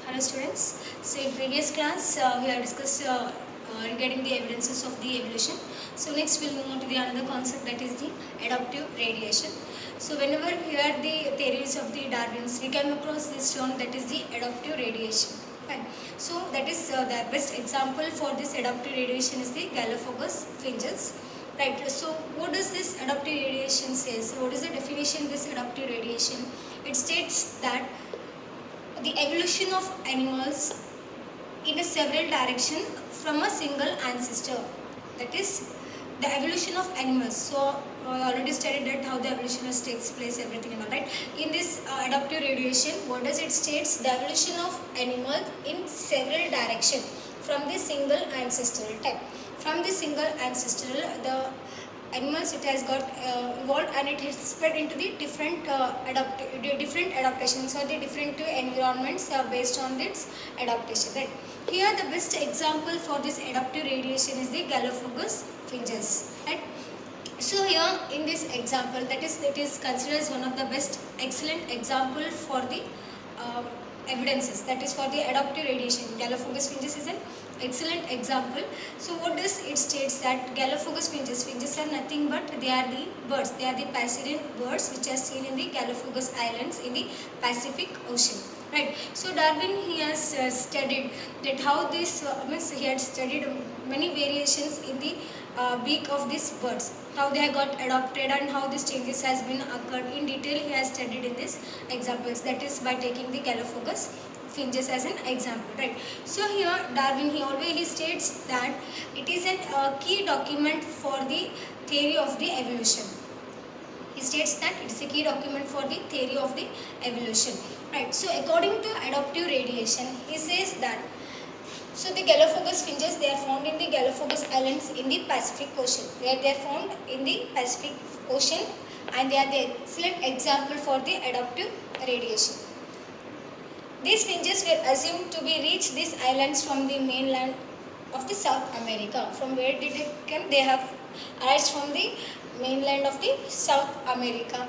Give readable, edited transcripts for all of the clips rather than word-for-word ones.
Hello students. So in previous class we have discussed regarding the evidences of the evolution. So next we'll move on to the another concept, that is the adaptive radiation. So whenever we hear the theories of the Darwin's, we come across this term, that is the adaptive radiation. Fine. So that is the best example for this adaptive radiation is the Galapagos finches. Right. So what does this adaptive radiation says? What is the definition of this adaptive radiation? It states that the evolution of animals in a several direction from a single ancestor. That is the evolution of animals. So I already studied that how the evolution takes place, everything and all, right. In this adaptive radiation, what does it states? The evolution of animals in several direction from the single ancestral type. From the single ancestral, the animals, it has got evolved and it has spread into the different different adaptations or the different environments based on its adaptation, right. Here the best example for this adaptive radiation is the Galapagos finches, right. So here in this example, that is considered as one of the best excellent example for the uh, evidences, that is for the adaptive radiation. Galapagos finches is an excellent example. So what does it states? That Galapagos finches are nothing but they are the birds, they are the passerine birds which are seen in the Galapagos Islands in the Pacific Ocean, right. So Darwin, he has studied that how this means he had studied many variations in the beak of these birds, how they have got adopted and how these changes has been occurred in detail. He has studied in this examples, that is by taking the Galapagos finches as an example, right. So here Darwin, he states that it is a key document for the theory of the evolution. He states that it is a key document for the theory of the evolution, right. So according to adaptive radiation, he says that so the Galapagos finches, they are found in the Galapagos Islands in the Pacific Ocean. They are found in the Pacific Ocean and they are the excellent example for the adaptive radiation. These finches were assumed to be reached these islands from the mainland of the South America. From where did they come? They have arisen from the mainland of the South America.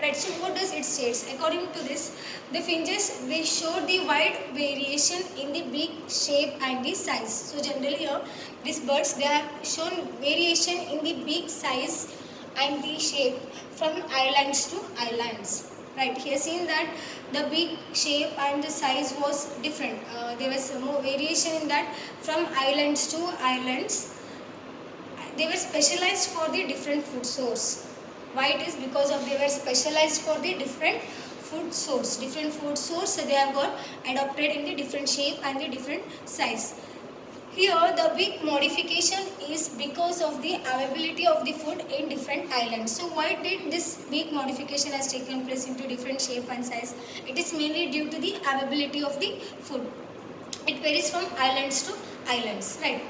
Right, so what does it states? According to this, the finches, they show the wide variation in the beak shape and the size. So generally here, these birds, they have shown variation in the beak size and the shape from islands to islands. Right, here seen that the beak shape and the size was different. There was more variation in that from islands to islands. They were specialized for the different food source. Why it is? Because of they were specialized for the different food source. Different food source, so they have got adopted in the different shape and the different size. Here the big modification is because of the availability of the food in different islands. So why did this big modification has taken place into different shape and size? It is mainly due to the availability of the food. It varies from islands to islands, right.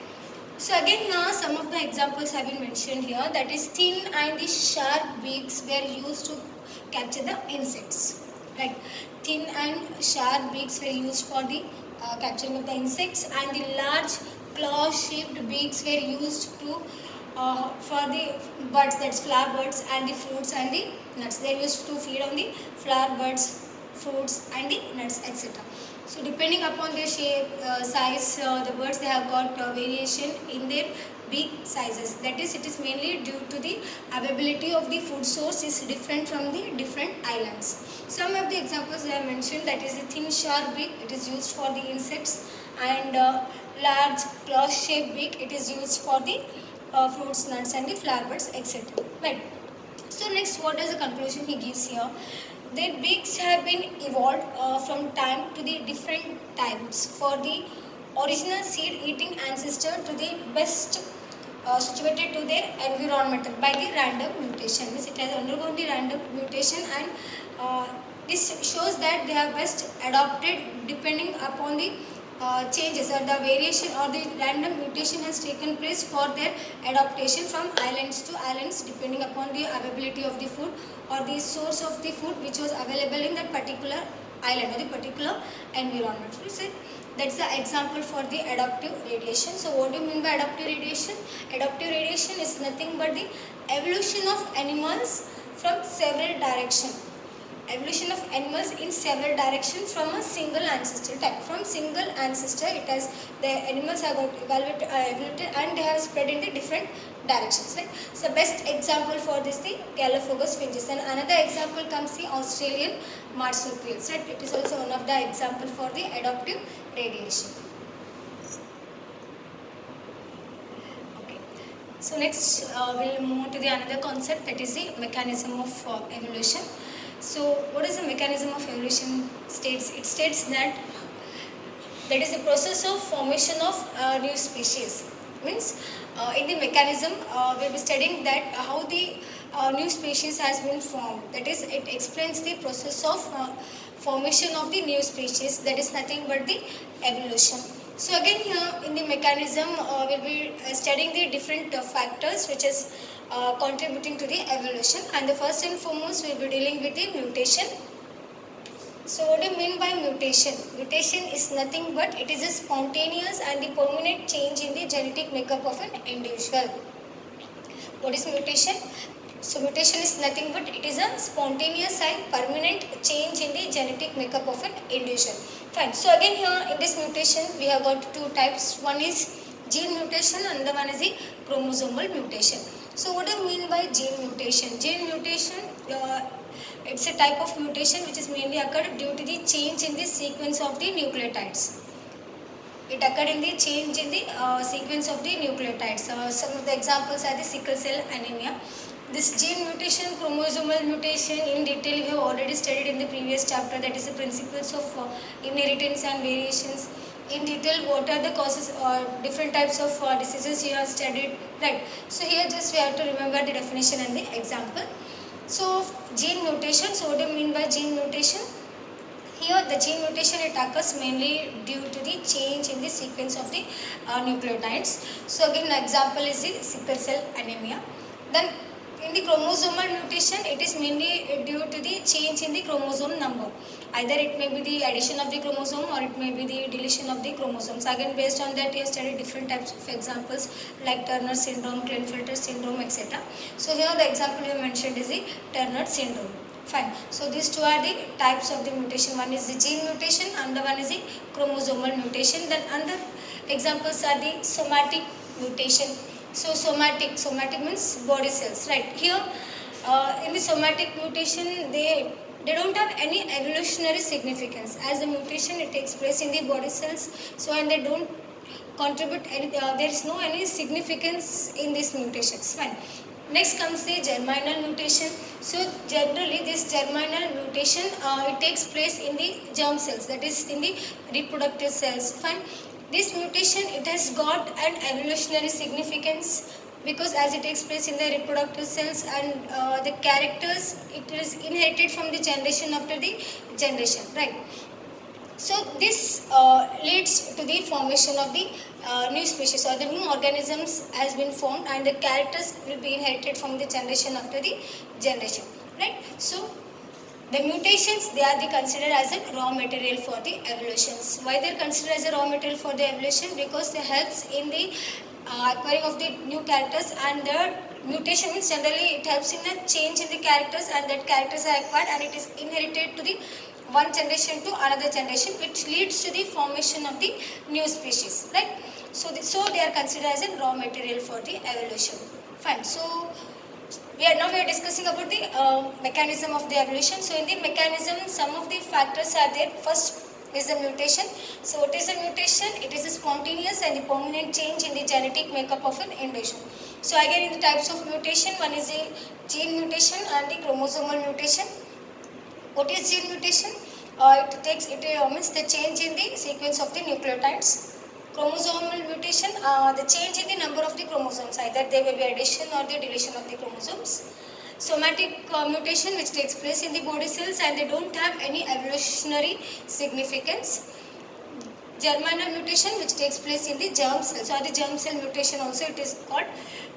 So again now some of the examples have been mentioned here, that is thin and the sharp beaks were used to capture the insects, right. Thin and sharp beaks were used for the capturing of the insects, and the large claw shaped beaks were used to for the buds, that's flower buds and the fruits and the nuts. They are used to feed on the flower buds, fruits and the nuts, etc. So depending upon their shape, size, the birds, they have got variation in their beak sizes. That is, it is mainly due to the availability of the food source is different from the different islands. Some of the examples I have mentioned, that is a thin sharp beak, it is used for the insects, and large claw shaped beak, it is used for the fruits, nuts and the flower buds, etc. Right. So next, what is the conclusion he gives here? Their beaks have been evolved from time to the different times for the original seed-eating ancestor to the best situated to their environment by the random mutation. Means it has undergone the random mutation, and this shows that they have best adopted depending upon the changes or the variation or the random mutation has taken place for their adaptation from islands to islands depending upon the availability of the food or the source of the food which was available in that particular island or the particular environment. So that's the example for the adaptive radiation. So what do you mean by adaptive radiation? Adaptive radiation is nothing but the evolution of animals from several directions evolution of animals in several directions from a single ancestor type. From single ancestor, it has the animals have got evolved and they have spread in the different directions. Right? So best example for this the Galapagos finches, and another example comes the Australian marsupials. Right? It is also one of the example for the adaptive radiation. So next we'll move on to the another concept, that is the mechanism of evolution. So what is the mechanism of evolution states? It states that is the process of formation of new species. Means in the mechanism we'll be studying that how the new species has been formed. That is, it explains the process of formation of the new species. That is nothing but the evolution. So again here in the mechanism we'll be studying the different factors which is contributing to the evolution, and the first and foremost we'll be dealing with the mutation. So what do you mean by mutation? Mutation is nothing but it is a spontaneous and the permanent change in the genetic makeup of an individual. What is mutation? So mutation is nothing but it is a spontaneous and permanent change in the genetic makeup of an individual. Fine. So again here in this mutation we have got two types. One is gene mutation and the one is the chromosomal mutation. So what do you mean by gene mutation? Gene mutation it's a type of mutation which is mainly occurred due to the change in the sequence of the nucleotides. It occurred in the change in the sequence of the nucleotides. Some of the examples are the sickle cell anemia. This gene mutation, chromosomal mutation, in detail we have already studied in the previous chapter, that is the principles of inheritance and variations. In detail, what are the causes or different types of diseases you have studied, right? So here just we have to remember the definition and the example. So gene mutation, so what do you mean by gene mutation? Here the gene mutation, it occurs mainly due to the change in the sequence of the nucleotides. So again the example is the sickle cell anemia. Then in the chromosomal mutation, it is mainly due to the change in the chromosome number. Either it may be the addition of the chromosome or it may be the deletion of the chromosomes. Again, based on that, you have studied different types of examples like Turner syndrome, Klinefelter syndrome, etc. So here the example you mentioned is the Turner syndrome. Fine. So these two are the types of the mutation. One is the gene mutation and the one is the chromosomal mutation. Then other examples are the somatic mutation. So somatic means body cells, right? Here in the somatic mutation they don't have any evolutionary significance, as the mutation it takes place in the body cells, so and they don't contribute any, there is no any significance in these mutations. Fine. Next comes the germinal mutation. So generally this germinal mutation it takes place in the germ cells, that is in the reproductive cells. Fine. This mutation, it has got an evolutionary significance because as it takes place in the reproductive cells, and the characters, it is inherited from the generation after the generation, right? So this leads to the formation of the new species, or the new organisms has been formed, and the characters will be inherited from the generation after the generation, right? So the mutations, they are considered as a raw material for the evolutions. Why they are considered as a raw material for the evolution? Because they helps in the acquiring of the new characters, and the mutation means generally it helps in the change in the characters, and that characters are acquired and it is inherited to the one generation to another generation, which leads to the formation of the new species, right? So they are considered as a raw material for the evolution. Fine. So we are discussing about the mechanism of the evolution. So in the mechanism, some of the factors are there. First is the mutation. So what is a mutation? It is a spontaneous and the permanent change in the genetic makeup of an individual. So again, in the types of mutation, one is the gene mutation and the chromosomal mutation. What is gene mutation? It means the change in the sequence of the nucleotides. Chromosomal mutation, the change in the number of the chromosomes, either there will be addition or the deletion of the chromosomes. Somatic mutation, which takes place in the body cells and they don't have any evolutionary significance. Germinal mutation, which takes place in the germ cells, or the germ cell mutation also it is called,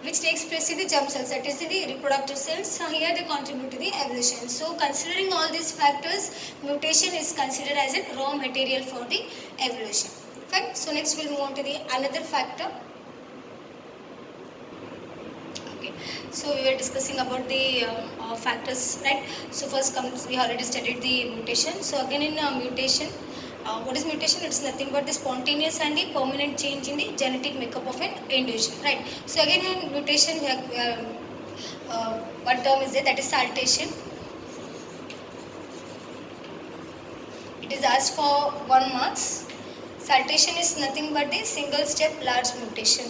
which takes place in the germ cells, that is in the reproductive cells. So here they contribute to the evolution. So considering all these factors, mutation is considered as a raw material for the evolution. Fine. So next we'll move on to the another factor. Okay. So we were discussing about the factors, right? So first comes, we already studied the mutation. So again in mutation, what is mutation? It's nothing but the spontaneous and the permanent change in the genetic makeup of an individual, right? So again in mutation, we have, one term is there, that is saltation. It is asked for 1 marks. Saltation is nothing but the single step large mutation.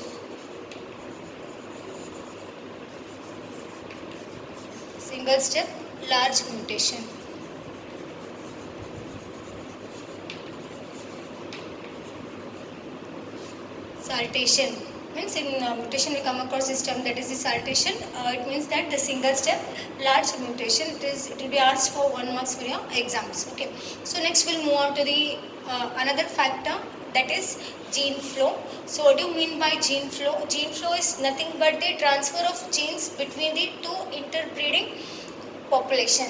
Single step large mutation. Saltation means in mutation we come across this term, that is the saltation. It means that the single step large mutation. It will be asked for 1 marks for your exams. Okay. So next we'll move on to the another factor, that is gene flow. So what do you mean by gene flow? Gene flow is nothing but the transfer of genes between the two interbreeding population.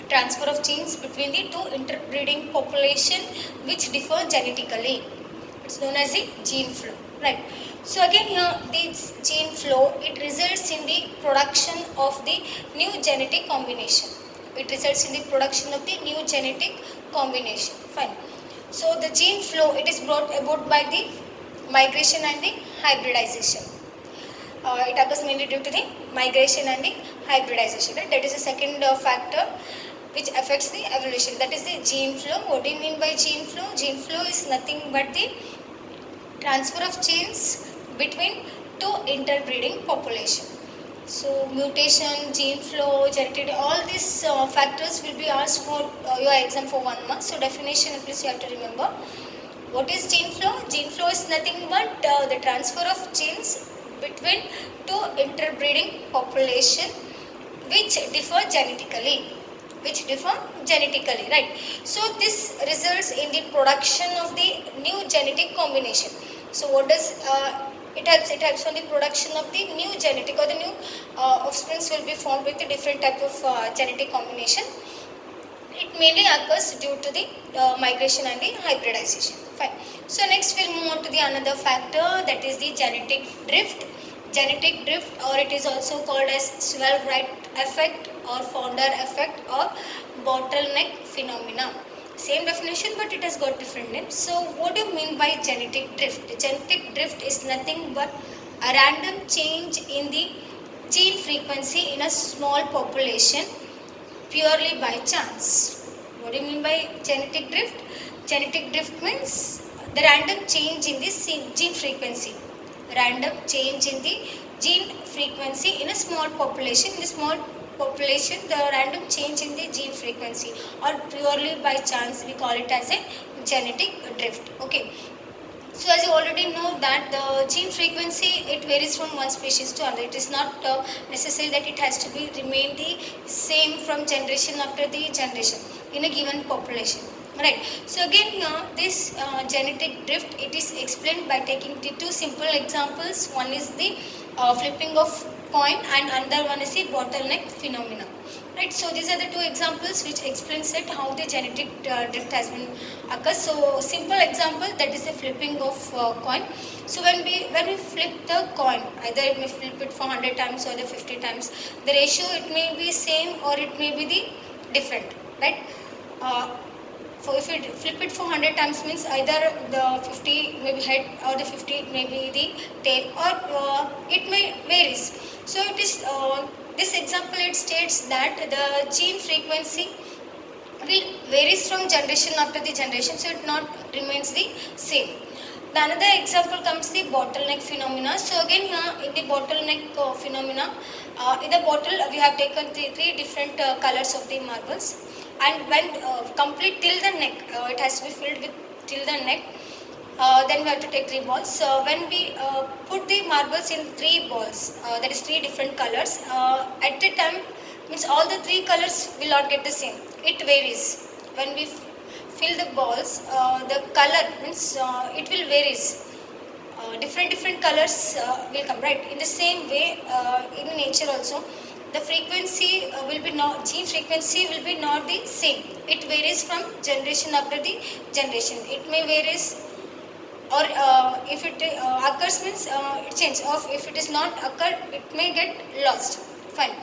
Transfer of genes between the two interbreeding population which differ genetically. It's known as the gene flow, right? So again here, this gene flow, it results in the production of the new genetic combination. It results in the production of the new genetic combination. Fine. So the gene flow, it is brought about by the migration and the hybridization. It occurs mainly due to the migration and the hybridization, right? That is the second factor which affects the evolution, that is the gene flow. What do you mean by gene flow? Gene flow is nothing but the transfer of genes between two interbreeding population. So mutation, gene flow, genetic, all these factors will be asked for your exam for 1 month. So definition, please you have to remember. What is gene flow? Gene flow is nothing but the transfer of genes between two interbreeding population which differ genetically. Right? So this results in the production of the new genetic combination. So what does it helps? It helps on the production of the new genetic, or the new offsprings will be formed with a different type of genetic combination. It mainly occurs due to the migration and the hybridization. Fine. So next we'll move on to the another factor, that is the genetic drift. Genetic drift, or it is also called as Swirl-Wright effect or founder effect or bottleneck phenomena. Same definition, but it has got different names. So what do you mean by genetic drift? Genetic drift is nothing but a random change in the gene frequency in a small population purely by chance. What do you mean by genetic drift? Genetic drift means the random change in the gene frequency. Random change in the gene frequency in a small population. In the small population, the random change in the gene frequency, or purely by chance, we call it as a genetic drift. Okay. So as you already know that the gene frequency, it varies from one species to another. It is not necessary that it has to be remain the same from generation after the generation in a given population. Right. So again this genetic drift, it is explained by taking the two simple examples. One is the flipping of coin and another one is the bottleneck phenomena. Right. So these are the two examples which explains it how the genetic drift has been occurs. So simple example, that is the flipping of coin. So when we flip the coin, either it may flip it for 100 times or the 50 times, the ratio it may be same or it may be the different, right? So if you flip it for 100 times means either the 50 may be head or the 50 may be the tail, or it may varies. So it is this example, it states that the gene frequency will varies from generation after the generation, so it not remains the same. The another example comes the bottleneck phenomena. So again in the bottleneck phenomena, in the bottle we have taken three different colors of the marbles, and when complete till the neck, it has to be filled with till the neck. Then we have to take 3 balls. When we put the marbles in 3 balls, that is 3 different colors, at a time means all the 3 colors will not get the same. It varies. When we fill the balls, the color means it will varies. Different colors will come, right? In the same way, in nature also, the frequency will be not, gene frequency will be not the same. It varies from generation after the generation. It may varies or if it occurs means it change, or if it is not occurred it may get lost. Fine.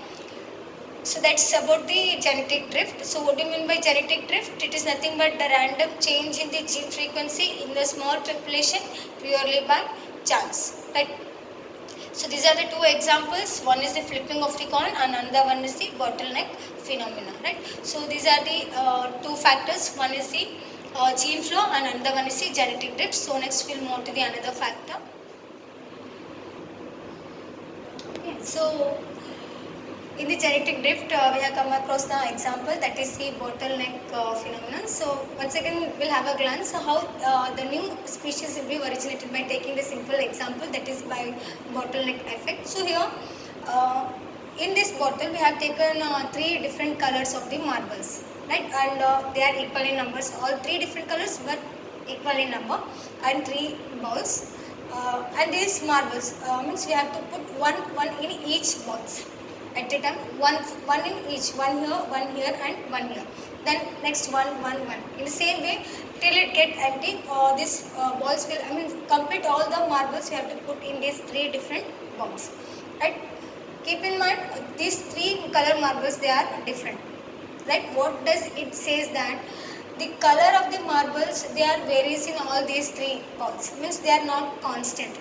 So that's about the genetic drift. So what do you mean by genetic drift? It is nothing but the random change in the gene frequency in the small population purely by chance. Right? So these are the two examples. One is the flipping of the coin and another one is the bottleneck phenomena. Right? So these are the two factors. One is the gene flow and another one is the genetic drift. So next we'll move on to the another factor. Okay. So in the genetic drift, we have come across the example that is the bottleneck phenomenon. So once again, we'll have a glance how the new species will be originated by taking the simple example that is by bottleneck effect. So here, in this bottle, we have taken three different colors of the marbles, right? And they are equal in numbers. All three different colors, but equal in number, and three balls. And these marbles means we have to put one in each box at a time, one in each, one here and one here, then next one in the same way till it get empty. This balls will complete all the marbles we have to put in these three different boxes, right? Keep in mind these three color marbles, they are different, right? What does it says that the color of the marbles, they are varies in all these three balls, means they are not constant.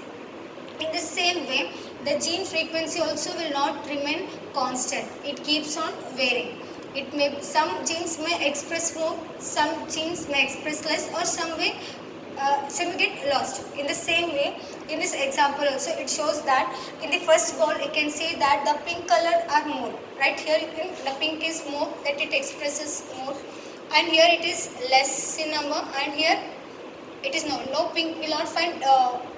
In the same way, the gene frequency also will not remain constant. It keeps on varying. It may, some genes may express more, some genes may express less, or some get lost. In the same way, in this example also, it shows that in the first ball, you can see that the pink color are more. Right here, the pink is more, that it expresses more, and here it is less in number, and here it is no pink. Will not find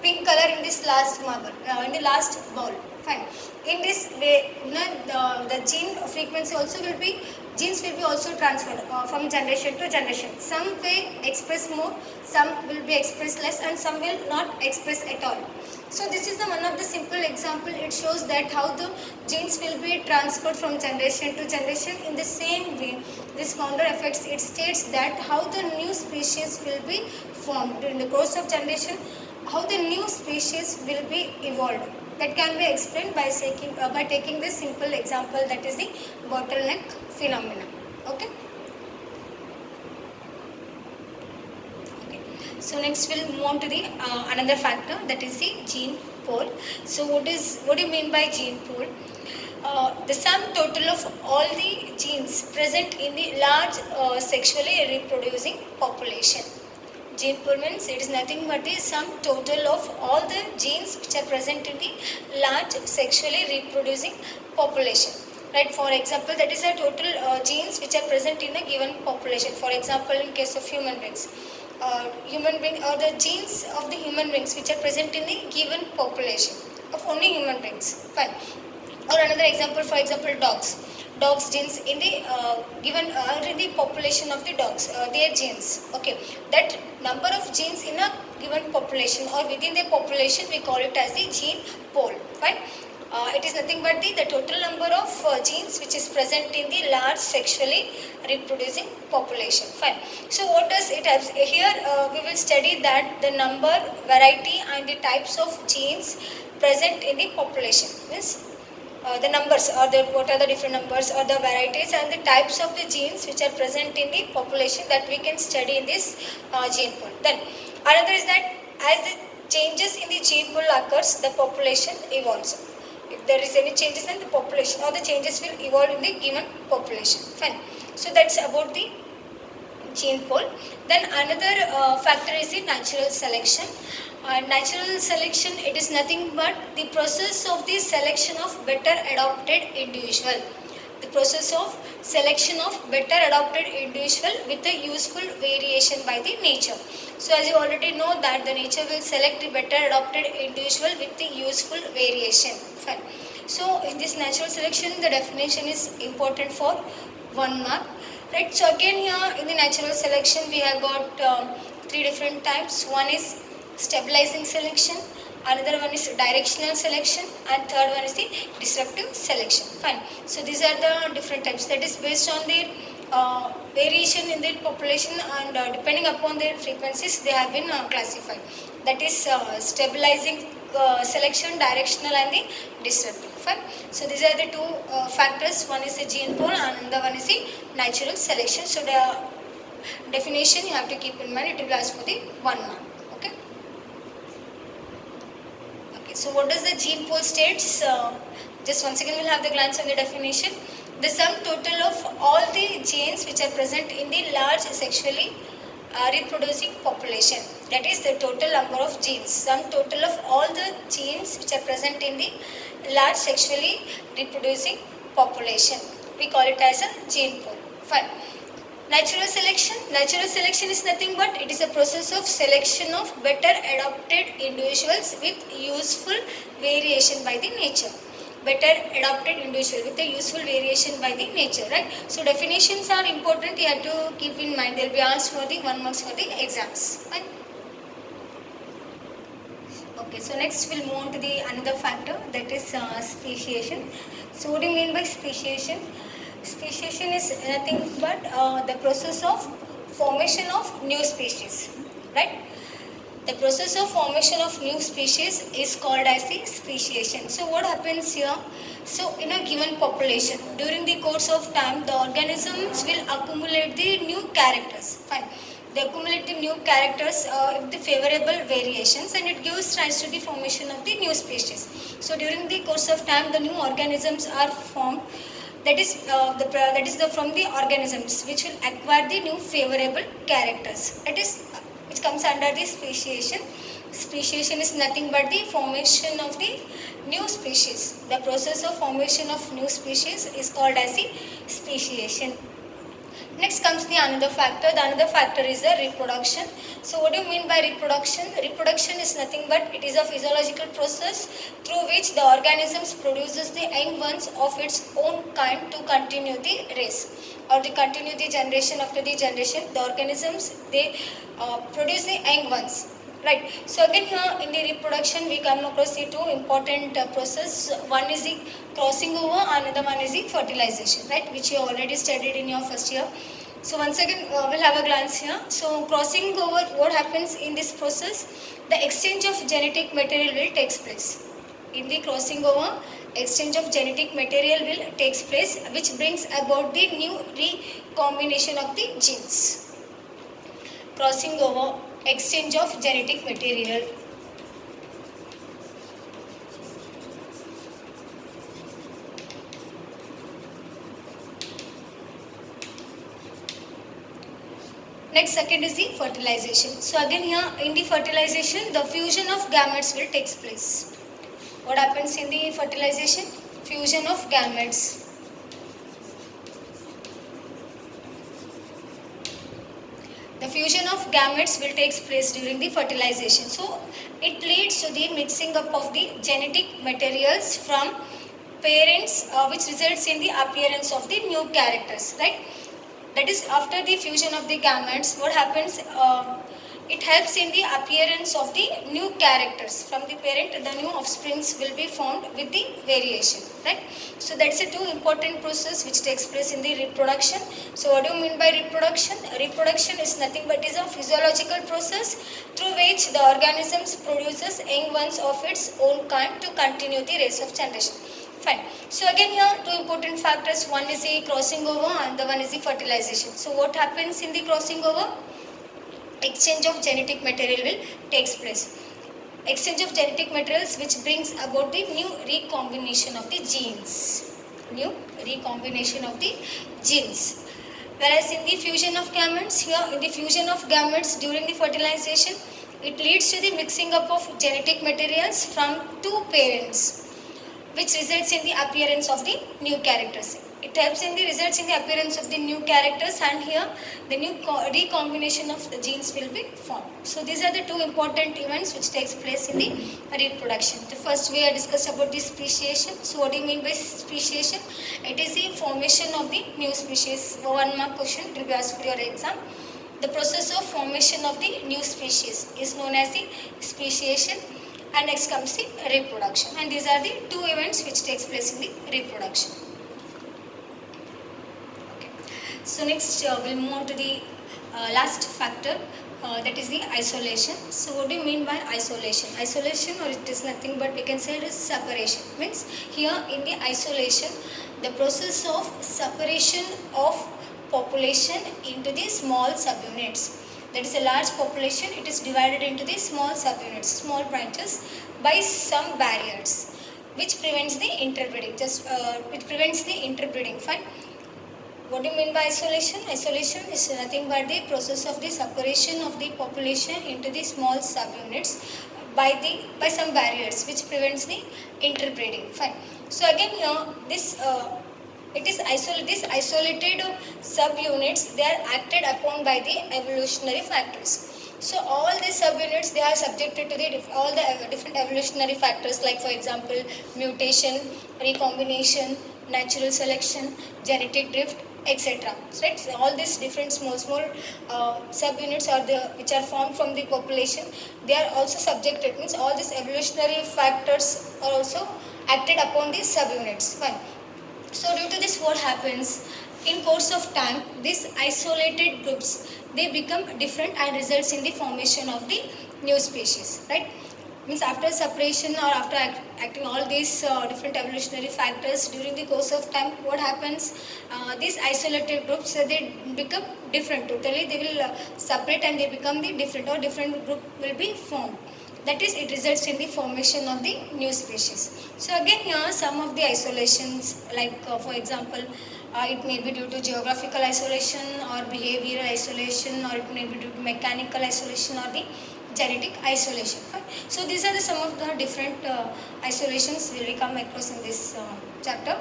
pink color in this last marble, in the last ball. Fine. In this way, the gene frequency also will be, genes will be also transferred from generation to generation. Some will express more, some will be expressed less, and some will not express at all. So this is the one of the simple example. It shows that how the genes will be transferred from generation to generation. In the same way, this founder effects, it states that how the new species will be formed during the course of generation, how the new species will be evolved. That can be explained by taking this simple example, that is the bottleneck phenomenon. Okay. So next we'll move on to the another factor, that is the gene pool. So what do you mean by gene pool? The sum total of all the genes present in the large sexually reproducing population. Gene pool means it is nothing but the sum total of all the genes which are present in the large sexually reproducing population. Right? For example, that is the total genes which are present in a given population. For example, in case of human beings, or the genes of the human beings which are present in the given population of only human beings. Fine. Or another example, for example, dogs genes in the given in the population of the dogs, their genes. Okay, that number of genes in a given population or within the population, we call it as the gene pool. Fine. It is nothing but the total number of genes which is present in the large sexually reproducing population. Fine. So what does it have? Here we will study that the number, variety and the types of genes present in the population. Means the numbers, or what are the different numbers or the varieties and the types of the genes which are present in the population, that we can study in this gene pool. Then another is that as the changes in the gene pool occurs, the population evolves. If there is any changes in the population, or the changes will evolve in the given population. Fine. So that's about the gene pool. Then another factor is the natural selection. Natural selection, it is nothing but the process of the selection of better adapted individual. The process of selection of better adapted individual with a useful variation by the nature. So as you already know that the nature will select the better adapted individual with the useful variation. Fine. So in this natural selection, the definition is important for 1 mark. Right. So again here in the natural selection, we have got three different types. One is stabilizing selection, another one is directional selection, and third one is the disruptive selection. Fine. So these are the different types. That is based on the variation in the population, and depending upon their frequencies they have been classified. That is stabilizing selection, directional and the disruptive. Fine. So these are the two factors. One is the gene pool and the one is the natural selection. So the definition you have to keep in mind, it will last for the 1 month. Okay. Okay. So what does the gene pool states? Just once again we'll have the glance on the definition. The sum total of all the genes which are present in the large sexually reproducing population. That is the total number of genes. Sum total of all the genes which are present in the large sexually reproducing population. We call it as a gene pool. Fine. Natural selection. Natural selection is nothing but it is a process of selection of better adapted individuals with useful variation by the nature. Better adapted individual with a useful variation by the nature, right? So definitions are important, you have to keep in mind. They will be asked for the 1 marks for the exams. Right? Okay, so next we'll move on to the another factor, that is speciation. So what do you mean by speciation? Speciation is nothing but the process of formation of new species, right? The process of formation of new species is called as the speciation. So what happens here? So in a given population, during the course of time, the organisms will accumulate the new characters. Fine. They accumulate the new characters with the favorable variations, and it gives rise to the formation of the new species. So during the course of time, the new organisms are formed. That is from the organisms which will acquire the new favorable characters. That is which comes under the speciation. Speciation is nothing but the formation of the new species. The process of formation of new species is called as the speciation. Next comes the another factor. The another factor is the reproduction. So what do you mean by reproduction? Reproduction is nothing but it is a physiological process through which the organisms produces the young ones of its own kind to continue the race or to continue the generation after the generation. The organisms, they produce the young ones. Right. So again here in the reproduction we come across the two important process. One is the crossing over and another one is the fertilization, right, which you already studied in your first year. So once again we'll have a glance here. So crossing over, what happens in this process? The exchange of genetic material will takes place. In the crossing over, exchange of genetic material will takes place, which brings about the new recombination of the genes. Crossing over, exchange of genetic material. Next, second is the fertilization. So again here in the fertilization, the fusion of gametes will takes place. What happens in the fertilization? Fusion of gametes. The fusion of gametes will take place during the fertilization. So it leads to the mixing up of the genetic materials from parents, which results in the appearance of the new characters, right? That is, after the fusion of the gametes, what happens? It helps in the appearance of the new characters. From the parent, the new offsprings will be formed with the variation, right? So that's a two important process which takes place in the reproduction. So what do you mean by reproduction? Reproduction is nothing but is a physiological process through which the organisms produces young ones of its own kind to continue the race of generation. Fine. So again here two important factors. One is the crossing over and the one is the fertilization. So what happens in the crossing over? Exchange of genetic material will takes place. Exchange of genetic materials which brings about the new recombination of the genes. New recombination of the genes. Whereas in the fusion of gametes, here in the fusion of gametes during the fertilization, it leads to the mixing up of genetic materials from two parents, which results in the appearance of the new characters. It helps in the results in the appearance of the new characters, and here the new recombination of the genes will be formed. So these are the two important events which takes place in the reproduction. The first we have discussed about the speciation. So what do you mean by speciation? It is the formation of the new species. 1 mark question it will be asked for your exam. The process of formation of the new species is known as the speciation. And next comes the reproduction, and these are the two events which takes place in the reproduction. Okay. So next we'll move on to the last factor, that is the isolation. So what do you mean by isolation? Isolation, or it is nothing but we can say it is separation. Means here in the isolation, the process of separation of population into the small subunits. That is a large population, it is divided into the small subunits, small branches by some barriers, which prevents the interbreeding. Which prevents the interbreeding. Fine. What do you mean by isolation? Isolation is nothing but the process of the separation of the population into the small subunits by some barriers which prevents the interbreeding. Fine. So again here these isolated subunits, they are acted upon by the evolutionary factors. So all these subunits, they are subjected to all the different evolutionary factors, like for example mutation, recombination, natural selection, genetic drift, etc. Right? So all these different small subunits are which are formed from the population. They are also subjected, means all these evolutionary factors are also acted upon these subunits. Fine. So due to this, what happens in course of time, these isolated groups, they become different and results in the formation of the new species, right? Means after separation or after acting all these different evolutionary factors during the course of time, what happens? These isolated groups, they become different totally. They will separate and they become the different, or different group will be formed. That is, it results in the formation of the new species. So again here some of the isolations, like for example, it may be due to geographical isolation or behavioral isolation, or it may be due to mechanical isolation or the genetic isolation. Fine. So these are some of the different isolations we will come across in this chapter.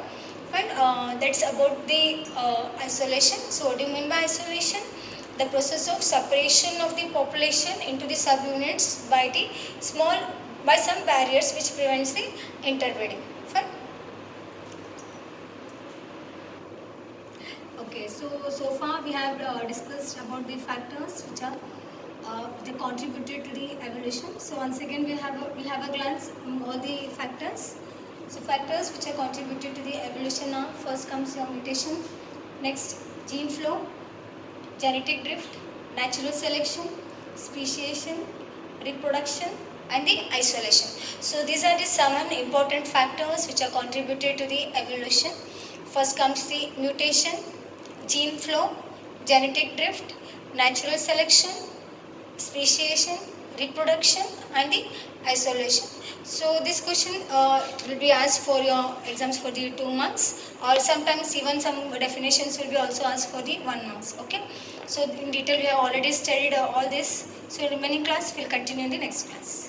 Fine. That's about the isolation. So what do you mean by isolation? The process of separation of the population into the subunits by some barriers which prevents the interbreeding. Fine. Okay, so far we have discussed about the factors which are they contributed to the evolution. So once again we'll have a glance on all the factors. So factors which are contributed to the evolution are, first comes your mutation, next gene flow, genetic drift, natural selection, speciation, reproduction, and the isolation. So these are the 7 important factors which are contributed to the evolution. First comes the mutation, gene flow, genetic drift, natural selection, speciation, reproduction, and the isolation. So this question will be asked for your exams for the 2 marks, or sometimes even some definitions will be also asked for the 1 marks. Okay. So in detail we have already studied all this. So in remaining class we will continue in the next class.